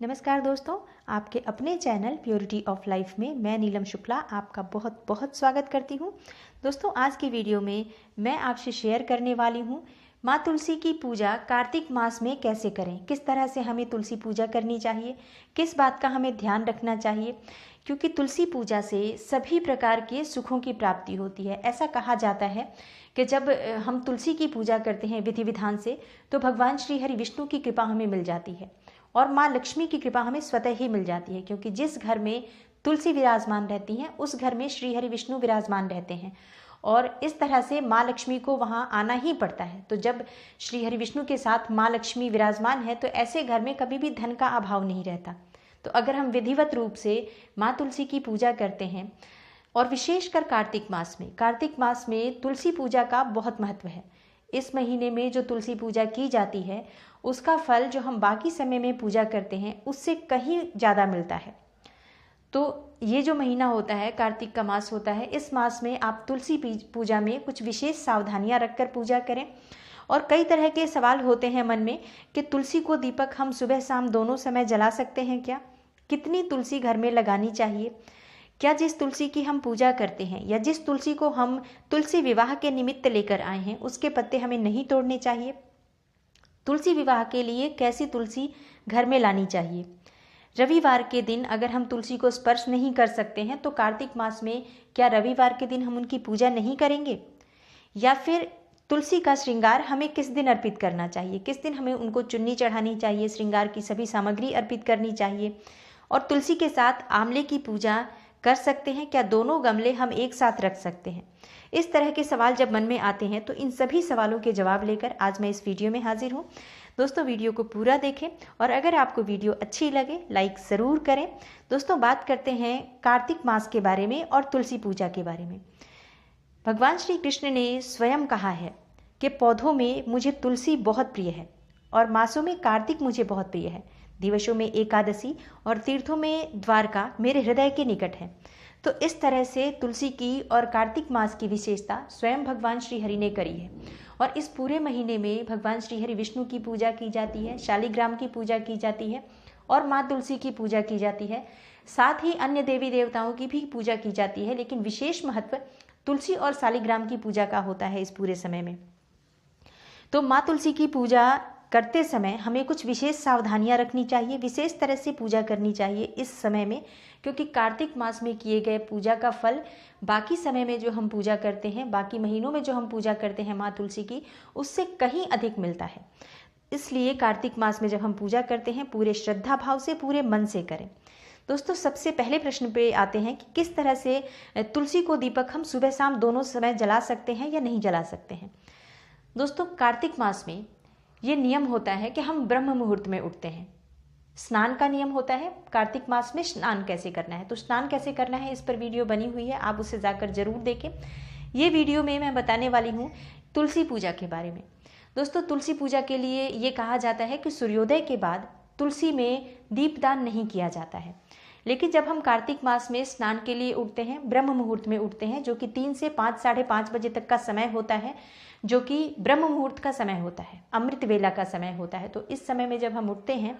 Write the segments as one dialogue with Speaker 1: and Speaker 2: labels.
Speaker 1: नमस्कार दोस्तों, आपके अपने चैनल प्योरिटी ऑफ लाइफ में मैं नीलम शुक्ला आपका बहुत बहुत स्वागत करती हूँ। दोस्तों, आज की वीडियो में मैं आपसे शेयर करने वाली हूँ माँ तुलसी की पूजा कार्तिक मास में कैसे करें, किस तरह से हमें तुलसी पूजा करनी चाहिए, किस बात का हमें ध्यान रखना चाहिए। क्योंकि तुलसी पूजा से सभी प्रकार के सुखों की प्राप्ति होती है। ऐसा कहा जाता है कि जब हम तुलसी की पूजा करते हैं विधि विधान से तो भगवान श्री हरि विष्णु की कृपा हमें मिल जाती है और माँ लक्ष्मी की कृपा हमें स्वतः ही मिल जाती है। क्योंकि जिस घर में तुलसी विराजमान रहती हैं उस घर में श्री हरि विष्णु विराजमान रहते हैं और इस तरह से माँ लक्ष्मी को वहाँ आना ही पड़ता है। तो जब श्री हरि विष्णु के साथ माँ लक्ष्मी विराजमान है तो ऐसे घर में कभी भी धन का अभाव नहीं रहता। तो अगर हम विधिवत रूप से माँ तुलसी की पूजा करते हैं और विशेषकर कार्तिक मास में तुलसी पूजा का बहुत महत्व है। इस महीने में जो तुलसी पूजा की जाती है उसका फल जो हम बाकी समय में पूजा करते हैं उससे कहीं ज़्यादा मिलता है। तो ये जो महीना होता है, कार्तिक का मास होता है, इस मास में आप तुलसी पूजा में कुछ विशेष सावधानियां रखकर पूजा करें। और कई तरह के सवाल होते हैं मन में कि तुलसी को दीपक हम सुबह शाम दोनों समय जला सकते हैं क्या? कितनी तुलसी घर में लगानी चाहिए? क्या जिस तुलसी की हम पूजा करते हैं या जिस तुलसी को हम तुलसी विवाह के निमित्त लेकर आए हैं उसके पत्ते हमें नहीं तोड़ने चाहिए? तुलसी विवाह के लिए कैसी तुलसी घर में लानी चाहिए? रविवार के दिन अगर हम तुलसी को स्पर्श नहीं कर सकते हैं तो कार्तिक मास में क्या रविवार के दिन हम उनकी पूजा नहीं करेंगे? या फिर तुलसी का श्रृंगार हमें किस दिन अर्पित करना चाहिए? किस दिन हमें उनको चुन्नी चढ़ानी चाहिए, श्रृंगार की सभी सामग्री अर्पित करनी चाहिए? और तुलसी के साथ आंवले की पूजा कर सकते हैं क्या? दोनों गमले हम एक साथ रख सकते हैं? इस तरह के सवाल जब मन में आते हैं तो इन सभी सवालों के जवाब लेकर आज मैं इस वीडियो में हाजिर हूँ। दोस्तों, वीडियो को पूरा देखें और अगर आपको वीडियो अच्छी लगे लाइक ज़रूर करें। दोस्तों, बात करते हैं कार्तिक मास के बारे में और तुलसी पूजा के बारे में। भगवान श्री कृष्ण ने स्वयं कहा है कि पौधों में मुझे तुलसी बहुत प्रिय है और मासों में कार्तिक मुझे बहुत प्रिय है, दिवसों में एकादशी और तीर्थों में द्वारका मेरे हृदय के निकट है। तो इस तरह से तुलसी की और कार्तिक मास की विशेषता स्वयं भगवान श्री हरि ने करी है। और इस पूरे महीने में भगवान श्री हरि विष्णु की पूजा की जाती है, शालिग्राम की पूजा की जाती है और माँ तुलसी की पूजा की जाती है। साथ ही अन्य देवी देवताओं की भी पूजा की जाती है, लेकिन विशेष महत्व तुलसी और शालिग्राम की पूजा का होता है इस पूरे समय में। तो माँ तुलसी की पूजा करते समय हमें कुछ विशेष सावधानियां रखनी चाहिए, विशेष तरह से पूजा करनी चाहिए इस समय में। क्योंकि कार्तिक मास में किए गए पूजा का फल बाकी समय में जो हम पूजा करते हैं, बाकी महीनों में जो हम पूजा करते हैं माँ तुलसी की, उससे कहीं अधिक मिलता है। इसलिए कार्तिक मास में जब हम पूजा करते हैं पूरे श्रद्धा भाव से, पूरे मन से करें। दोस्तों, सबसे पहले प्रश्न पे आते हैं कि किस तरह से तुलसी को दीपक हम सुबह शाम दोनों समय जला सकते हैं या नहीं जला सकते हैं। दोस्तों, कार्तिक मास में ये नियम होता है कि हम ब्रह्म मुहूर्त में उठते हैं। स्नान का नियम होता है कार्तिक मास में, स्नान कैसे करना है। तो स्नान कैसे करना है इस पर वीडियो बनी हुई है, आप उसे जाकर जरूर देखें। ये वीडियो में मैं बताने वाली हूँ तुलसी पूजा के बारे में। दोस्तों, तुलसी पूजा के लिए ये कहा जाता है कि सूर्योदय के बाद तुलसी में दीपदान नहीं किया जाता है। लेकिन जब हम कार्तिक मास में स्नान के लिए उठते हैं, ब्रह्म मुहूर्त में उठते हैं, जो कि 3 से 5 साढ़े 5 बजे तक का समय होता है, जो कि ब्रह्म मुहूर्त का समय होता है, अमृत वेला का समय होता है। तो इस समय में जब हम उठते हैं,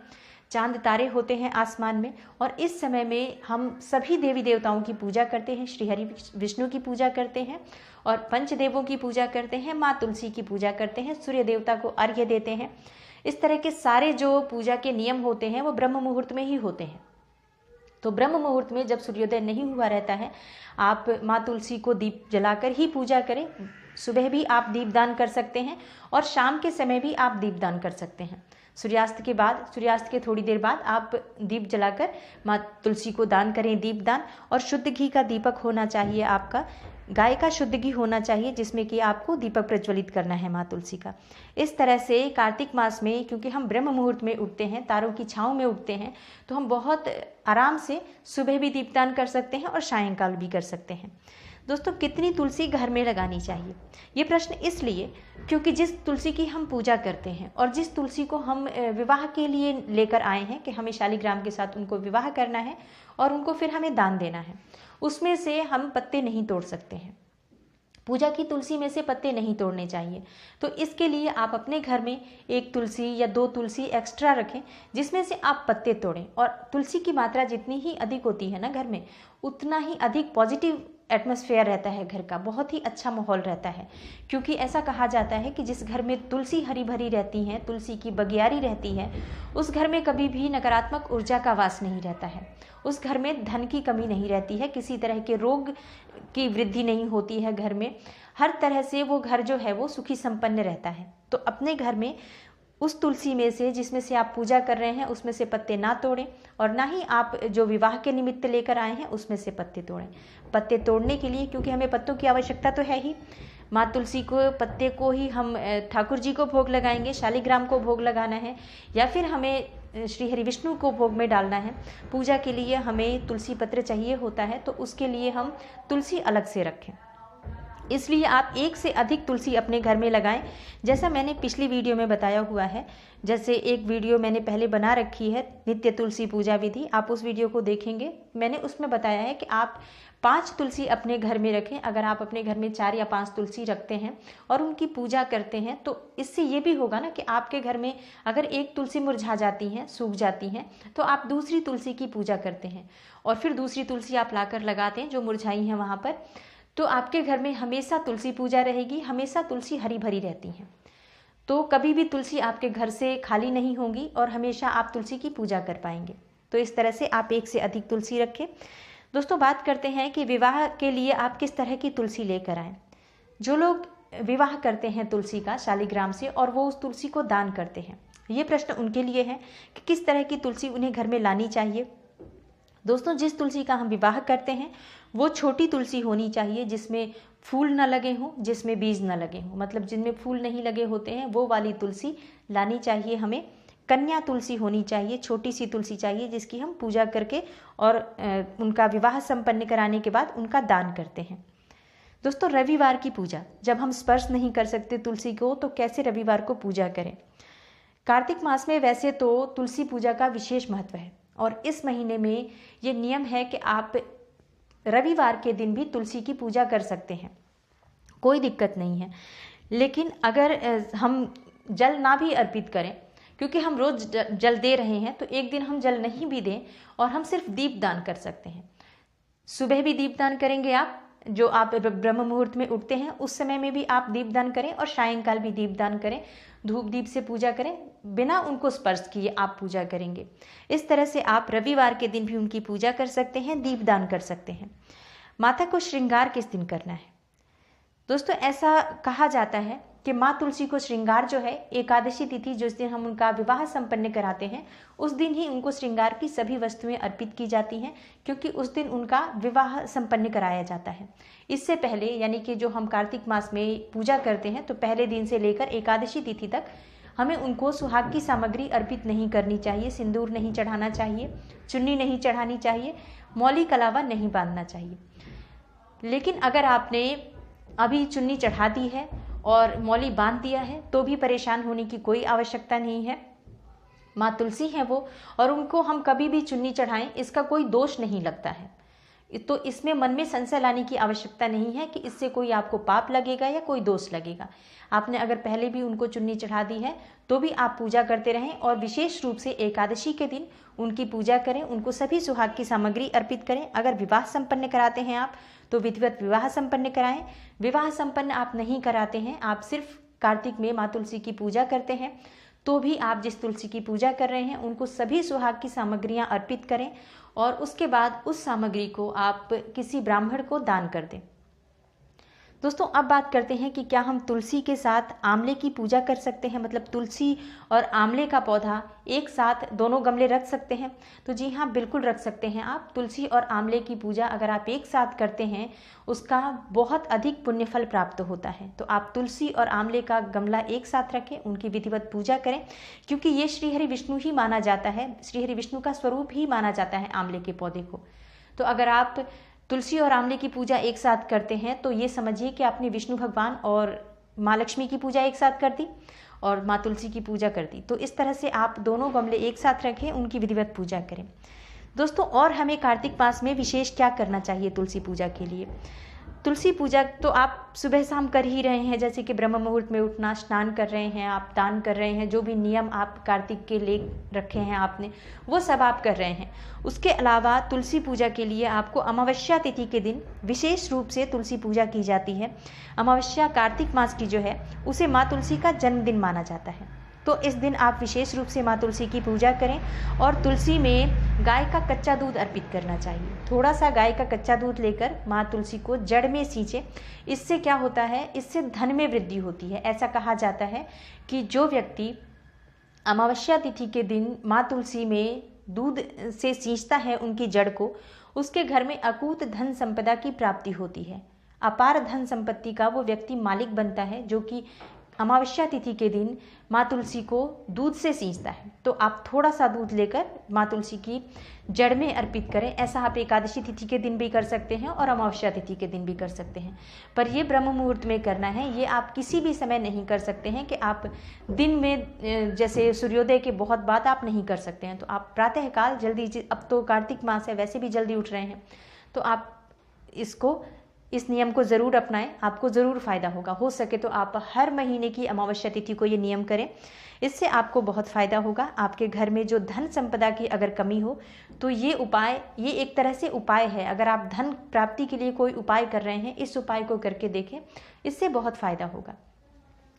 Speaker 1: चांद तारे होते हैं आसमान में और इस समय में हम सभी देवी देवताओं की पूजा करते हैं, श्री हरि विष्णु की पूजा करते हैं और पंचदेवों की पूजा करते हैं, माँ तुलसी की पूजा करते हैं, सूर्य देवता को अर्घ्य देते हैं। इस तरह के सारे जो पूजा के नियम होते हैं वो ब्रह्म मुहूर्त में ही होते हैं। तो ब्रह्म मुहूर्त में जब सूर्योदय नहीं हुआ रहता है, आप माँ तुलसी को दीप जलाकर ही पूजा करें। सुबह भी आप दीपदान कर सकते हैं और शाम के समय भी आप दीपदान कर सकते हैं। सूर्यास्त के थोड़ी देर बाद आप दीप जलाकर माँ तुलसी को दान करें, दीपदान। और शुद्ध घी का दीपक होना चाहिए आपका, गाय का शुद्ध घी होना चाहिए जिसमें कि आपको दीपक प्रज्वलित करना है माँ तुलसी का। इस तरह से कार्तिक मास में, क्योंकि हम ब्रह्म मुहूर्त में उठते हैं, तारों की छाँव में उठते हैं, तो हम बहुत आराम से सुबह भी दीपदान कर सकते हैं और सायंकाल भी कर सकते हैं। दोस्तों, कितनी तुलसी घर में लगानी चाहिए, ये प्रश्न इसलिए क्योंकि जिस तुलसी की हम पूजा करते हैं और जिस तुलसी को हम विवाह के लिए लेकर आए हैं कि हमें शालिग्राम के साथ उनको विवाह करना है और उनको फिर हमें दान देना है, उसमें से हम पत्ते नहीं तोड़ सकते हैं। पूजा की तुलसी में से पत्ते नहीं तोड़ने चाहिए। तो इसके लिए आप अपने घर में एक तुलसी या 2 तुलसी एक्स्ट्रा रखें जिसमें से आप पत्ते तोड़ें। और तुलसी की मात्रा जितनी ही अधिक होती है ना घर में, उतना ही अधिक पॉजिटिव एटमॉस्फेयर रहता है घर का, बहुत ही अच्छा माहौल रहता है। क्योंकि ऐसा कहा जाता है कि जिस घर में तुलसी हरी भरी रहती है, तुलसी की बगियारी रहती है, उस घर में कभी भी नकारात्मक ऊर्जा का वास नहीं रहता है, उस घर में धन की कमी नहीं रहती है, किसी तरह के रोग की वृद्धि नहीं होती है घर में, हर तरह से वो घर जो है वो सुखी संपन्न रहता है। तो अपने घर में उस तुलसी में से जिसमें से आप पूजा कर रहे हैं उसमें से पत्ते ना तोड़ें, और ना ही आप जो विवाह के निमित्त लेकर आए हैं उसमें से पत्ते तोड़ें। पत्ते तोड़ने के लिए, क्योंकि हमें पत्तों की आवश्यकता तो है ही, माँ तुलसी को पत्ते को ही हम ठाकुर जी को भोग लगाएंगे, शालिग्राम को भोग लगाना है, या फिर हमें श्री हरि विष्णु को भोग में डालना है। पूजा के लिए हमें तुलसी पत्र चाहिए होता है, तो उसके लिए हम तुलसी अलग से रखें। इसलिए आप 1 से अधिक तुलसी अपने घर में लगाएं, जैसा मैंने पिछली वीडियो में बताया हुआ है। जैसे एक वीडियो मैंने पहले बना रखी है, नित्य तुलसी पूजा विधि, आप उस वीडियो को देखेंगे। मैंने उसमें बताया है कि आप 5 तुलसी अपने घर में रखें। अगर आप अपने घर में 4 या 5 तुलसी रखते हैं और उनकी पूजा करते हैं, तो इससे ये भी होगा ना कि आपके घर में अगर एक तुलसी मुरझा जाती हैं, सूख जाती हैं, तो आप दूसरी तुलसी की पूजा करते हैं और फिर दूसरी तुलसी आप लाकर लगाते हैं जो मुरझाई हैं वहाँ पर, तो आपके घर में हमेशा तुलसी पूजा रहेगी, हमेशा तुलसी हरी भरी रहती हैं। तो कभी भी तुलसी आपके घर से खाली नहीं होंगी और हमेशा आप तुलसी की पूजा कर पाएंगे। तो इस तरह से आप 1 से अधिक तुलसी रखें। दोस्तों, बात करते हैं कि विवाह के लिए आप किस तरह की तुलसी लेकर आएँ। जो लोग विवाह करते हैं तुलसी का शालिग्राम से और वो उस तुलसी को दान करते हैं, ये प्रश्न उनके लिए है कि किस तरह की तुलसी उन्हें घर में लानी चाहिए। दोस्तों, जिस तुलसी का हम विवाह करते हैं वो छोटी तुलसी होनी चाहिए, जिसमें फूल न लगे हों, जिसमें बीज न लगे हों, मतलब जिनमें फूल नहीं लगे होते हैं वो वाली तुलसी लानी चाहिए हमें। कन्या तुलसी होनी चाहिए, छोटी सी तुलसी चाहिए जिसकी हम पूजा करके और उनका विवाह संपन्न कराने के बाद उनका दान करते हैं। दोस्तों, रविवार की पूजा, जब हम स्पर्श नहीं कर सकते तुलसी को तो कैसे रविवार को पूजा करें। कार्तिक मास में वैसे तो तुलसी पूजा का विशेष महत्व है और इस महीने में ये नियम है कि आप रविवार के दिन भी तुलसी की पूजा कर सकते हैं, कोई दिक्कत नहीं है। लेकिन अगर हम जल ना भी अर्पित करें, क्योंकि हम रोज जल दे रहे हैं, तो एक दिन हम जल नहीं भी दें और हम सिर्फ दीप दान कर सकते हैं। सुबह भी दीप दान करेंगे आप, जो आप ब्रह्म मुहूर्त में उठते हैं उस समय में भी आप दीपदान करें और सायंकाल भी दीपदान करें, धूप दीप से पूजा करें, बिना उनको स्पर्श किए आप पूजा करेंगे। इस तरह से आप रविवार के दिन भी उनकी पूजा कर सकते हैं, दीपदान कर सकते हैं। माता को श्रृंगार किस दिन करना है। दोस्तों, ऐसा कहा जाता है कि माँ तुलसी को श्रृंगार जो है, एकादशी तिथि जिस दिन हम उनका विवाह संपन्न कराते हैं उस दिन ही उनको श्रृंगार की सभी वस्तुएं अर्पित की जाती हैं, क्योंकि उस दिन उनका विवाह संपन्न कराया जाता है। इससे पहले, यानी कि जो हम कार्तिक मास में पूजा करते हैं, तो पहले दिन से लेकर एकादशी तिथि तक हमें उनको सुहाग की सामग्री अर्पित नहीं करनी चाहिए, सिंदूर नहीं चढ़ाना चाहिए, चुन्नी नहीं चढ़ानी चाहिए, मौली कलावा नहीं बांधना चाहिए। लेकिन अगर आपने अभी चुन्नी चढ़ा दी है और मौली बांध दिया है तो भी परेशान होने की कोई आवश्यकता नहीं है। माँ तुलसी हैं वो, और उनको हम कभी भी चुन्नी चढ़ाएं इसका कोई दोष नहीं लगता है। तो इसमें मन में संशय लाने की आवश्यकता नहीं है कि इससे कोई आपको पाप लगेगा या कोई दोष लगेगा। आपने अगर पहले भी उनको चुन्नी चढ़ा दी है तो भी आप पूजा करते रहें, और विशेष रूप से एकादशी के दिन उनकी पूजा करें, उनको सभी सुहाग की सामग्री अर्पित करें। अगर विवाह संपन्न कराते हैं आप तो विधिवत विवाह संपन्न कराएं। विवाह संपन्न आप नहीं कराते हैं, आप सिर्फ कार्तिक में माँ तुलसी की पूजा करते हैं, तो भी आप जिस तुलसी की पूजा कर रहे हैं उनको सभी सुहाग की सामग्रियां अर्पित करें और उसके बाद उस सामग्री को आप किसी ब्राह्मण को दान कर दें। दोस्तों, अब बात करते हैं कि क्या हम तुलसी के साथ आंवले की पूजा कर सकते हैं, मतलब तुलसी और आंवले का पौधा एक साथ दोनों गमले रख सकते हैं। तो जी हाँ, बिल्कुल रख सकते हैं आप। तुलसी और आंवले की पूजा अगर आप एक साथ करते हैं उसका बहुत अधिक पुण्य फल प्राप्त होता है। तो आप तुलसी और आंवले का गमला एक साथ रखें, उनकी विधिवत पूजा करें, क्योंकि ये श्रीहरि विष्णु ही माना जाता है, श्रीहरि विष्णु का स्वरूप ही माना जाता है आंवले के पौधे को। तो अगर आप तुलसी और आंवले की पूजा एक साथ करते हैं तो ये समझिए कि आपने विष्णु भगवान और माँ लक्ष्मी की पूजा एक साथ कर दी और माँ तुलसी की पूजा कर दी। तो इस तरह से आप दोनों गमले एक साथ रखें, उनकी विधिवत पूजा करें। दोस्तों, और हमें कार्तिक मास में विशेष क्या करना चाहिए तुलसी पूजा के लिए। तुलसी पूजा तो आप सुबह शाम कर ही रहे हैं, जैसे कि ब्रह्म मुहूर्त में उठना, स्नान कर रहे हैं, आप दान कर रहे हैं, जो भी नियम आप कार्तिक के ले रखे हैं आपने, वो सब आप कर रहे हैं। उसके अलावा तुलसी पूजा के लिए आपको अमावस्या तिथि के दिन विशेष रूप से तुलसी पूजा की जाती है। अमावस्या कार्तिक मास की जो है उसे माँ तुलसी का जन्मदिन माना जाता है। तो इस दिन आप विशेष रूप से माँ तुलसी की पूजा करें और तुलसी में गाय का कच्चा दूध अर्पित करना चाहिए। थोड़ा सा गाय का कच्चा दूध लेकर माँ तुलसी को जड़ में सींचे। इससे क्या होता है, इससे धन में वृद्धि होती है। ऐसा कहा जाता है कि जो व्यक्ति अमावस्या तिथि के दिन माँ तुलसी में दूध से सींचता है उनकी जड़ को, उसके घर में अकूत धन संपदा की प्राप्ति होती है। अपार धन संपत्ति का वो व्यक्ति मालिक बनता है जो कि अमावस्या तिथि के दिन माँ तुलसी को दूध से सींचता है। तो आप थोड़ा सा दूध लेकर माँ तुलसी की जड़ में अर्पित करें। ऐसा आप एकादशी तिथि के दिन भी कर सकते हैं और अमावस्या तिथि के दिन भी कर सकते हैं, पर ये ब्रह्म मुहूर्त में करना है। ये आप किसी भी समय नहीं कर सकते हैं कि आप दिन में, जैसे सूर्योदय के बहुत बाद आप नहीं कर सकते हैं। तो आप प्रातःकाल जल्दी, अब तो कार्तिक मास है, वैसे भी जल्दी उठ रहे हैं, तो आप इस नियम को ज़रूर अपनाएं, आपको ज़रूर फ़ायदा होगा। हो सके तो आप हर महीने की अमावस्या तिथि को ये नियम करें, इससे आपको बहुत फ़ायदा होगा। आपके घर में जो धन संपदा की अगर कमी हो तो ये एक तरह से उपाय है। अगर आप धन प्राप्ति के लिए कोई उपाय कर रहे हैं, इस उपाय को करके देखें, इससे बहुत फ़ायदा होगा।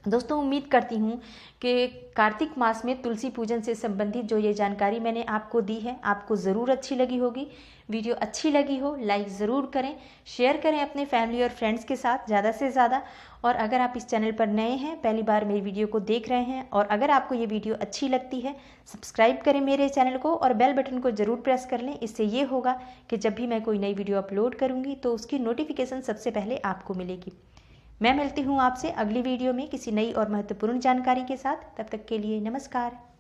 Speaker 1: दोस्तों, उम्मीद करती हूँ कि कार्तिक मास में तुलसी पूजन से संबंधित जो ये जानकारी मैंने आपको दी है, आपको ज़रूर अच्छी लगी होगी। वीडियो अच्छी लगी हो लाइक ज़रूर करें, शेयर करें अपने फैमिली और फ्रेंड्स के साथ ज़्यादा से ज़्यादा। और अगर आप इस चैनल पर नए हैं, पहली बार मेरी वीडियो को देख रहे हैं, और अगर आपको ये वीडियो अच्छी लगती है, सब्सक्राइब करें मेरे चैनल को और बेल बटन को ज़रूर प्रेस कर लें। इससे ये होगा कि जब भी मैं कोई नई वीडियो अपलोड करूँगी तो उसकी नोटिफिकेशन सबसे पहले आपको मिलेगी। मैं मिलती हूँ आपसे अगली वीडियो में किसी नई और महत्वपूर्ण जानकारी के साथ। तब तक के लिए नमस्कार।